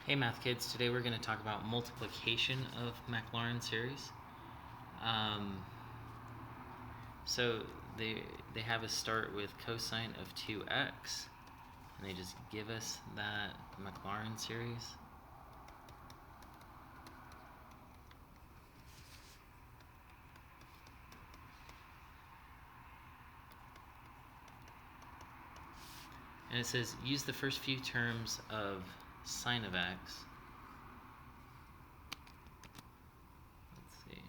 Hey math kids, today we're going to talk about multiplication of Maclaurin series. So they have us start with cosine of 2x, and they just give us that Maclaurin series. And it says use the first few terms of sine of x. Let's see.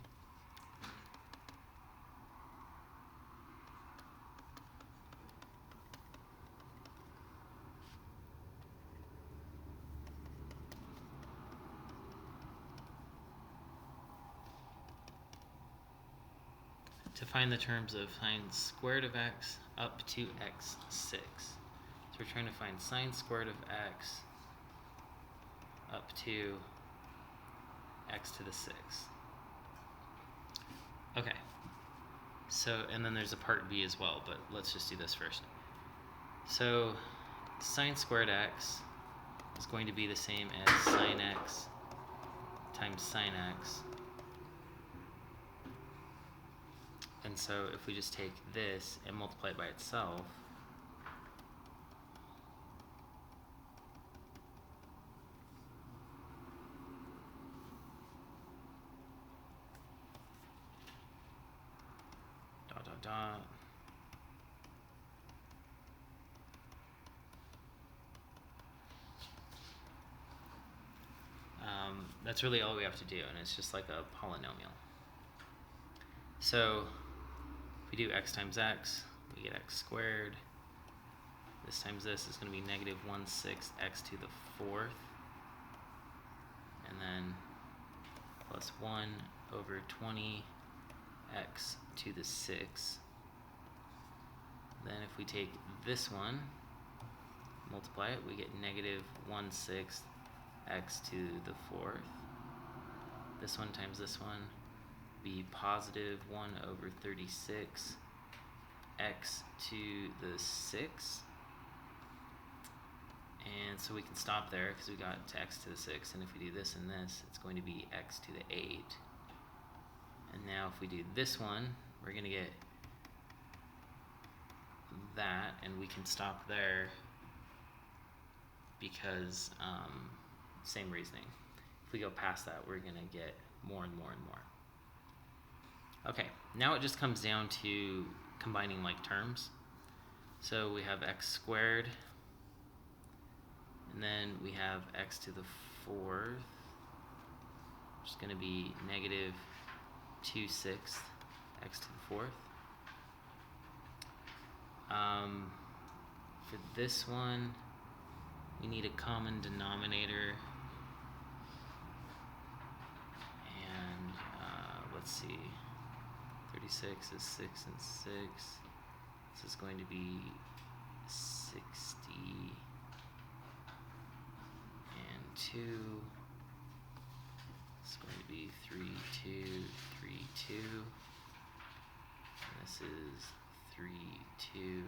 To find the terms of sine squared of x up to x6. So we're trying to find sine squared of x up to x to the 6. Okay, so, and then there's a part B as well, but let's just do this first. So sine squared x is going to be the same as sine x times sine x. And so if we just take this and multiply it by itself, dot dot dot, that's really all we have to do, and it's just like a polynomial. So if we do x times x, we get x squared. This times this is going to be negative 1/6 x to the 4th, and then plus 1 over 20 x to the 6. Then if we take this one, multiply it, we get negative 1/6 x to the 4th. This one times this one be positive 1 over 36 x to the 6. And so we can stop there because we got to x to the 6. And if we do this and this, it's going to be x to the 8. And now if we do this one, we're going to get that, and we can stop there because same reasoning. If we go past that, we're going to get more and more and more. Okay, now it just comes down to combining like terms. So we have x squared, and then we have x to the 4th, which is going to be negative 2/6 x to the 4th. For this one, we need a common denominator. And let's see, 36 is 6 and 6. This is going to be 60 and 2. It's going to be 3, 2, 3, 2. And this is 3, 2,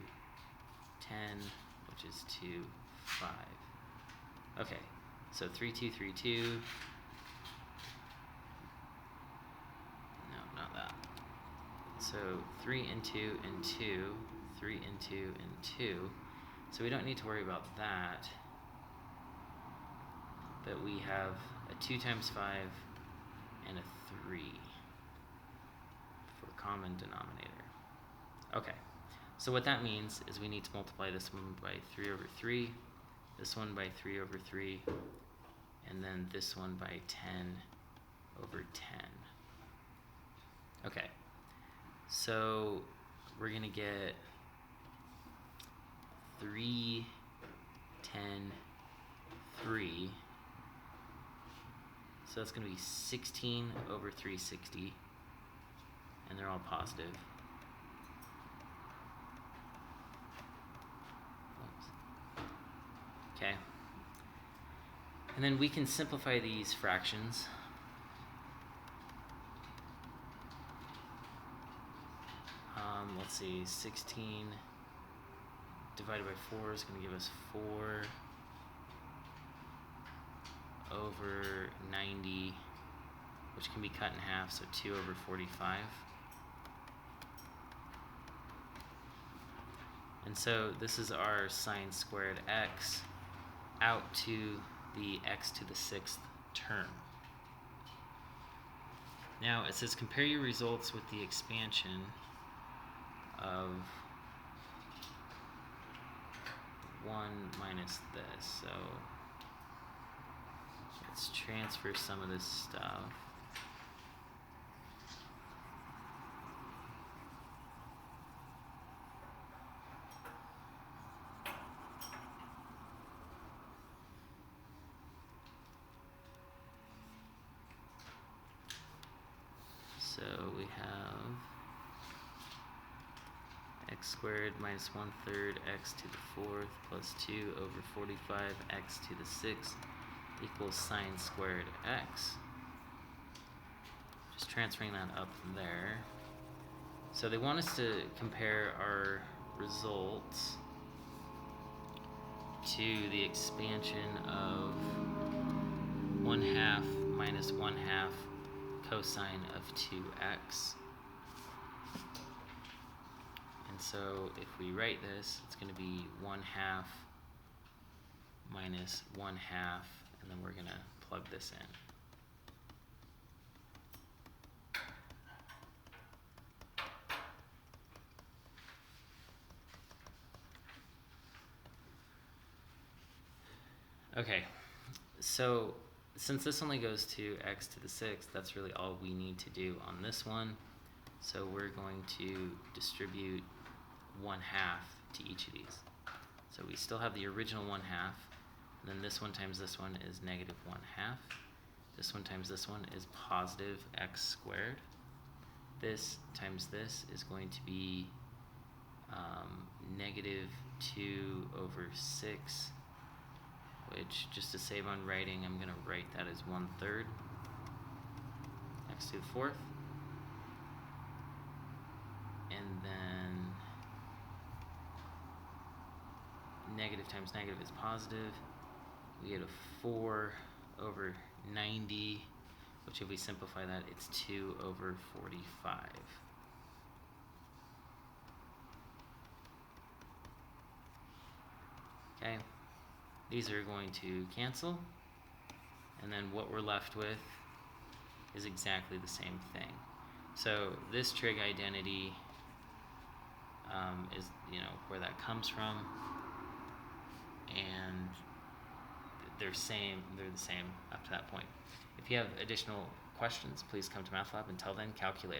10, which is 2, 5. Okay, so 3, 2, 3, 2. No, not that. So 3 and 2 and 2, 3 and 2 and 2. So we don't need to worry about that. But we have a 2 times 5 and a 3 for common denominator. Okay, so what that means is we need to multiply this one by 3 over 3, this one by 3 over 3, and then this one by 10 over 10. Okay, so we're going to get 3, 10, 3. So that's going to be 16 over 360, and they're all positive. Okay. And then we can simplify these fractions. Let's see, 16 divided by 4 is going to give us 4 over 90, which can be cut in half, so 2 over 45. And so this is our sine squared x out to the x to the 6th term. Now it says compare your results with the expansion of 1 minus this. So let's transfer some of this stuff. So we have x squared minus 1/3 x to the 4th plus 2 over 45 x to the 6th equals sine squared x. Just transferring that up there. So they want us to compare our results to the expansion of 1/2 minus 1/2 cosine of 2x. And so if we write this, it's going to be 1/2 minus 1/2, and then we're going to plug this in. Okay, so since this only goes to x to the 6th, that's really all we need to do on this one. So we're going to distribute 1/2 to each of these. So we still have the original 1/2, and then this one times this one is negative 1/2. This one times this one is positive x squared. This times this is going to be negative 2 over 6, which, just to save on writing, I'm going to write that as 1/3 x to the 4th. And then negative times negative is positive. We get a 4 over 90, which if we simplify that, it's 2 over 45. Okay, these are going to cancel, and then what we're left with is exactly the same thing. So this trig identity is, where that comes from, and they're the same up to that point. If you have additional questions, please come to Math Lab. Until then, calculator.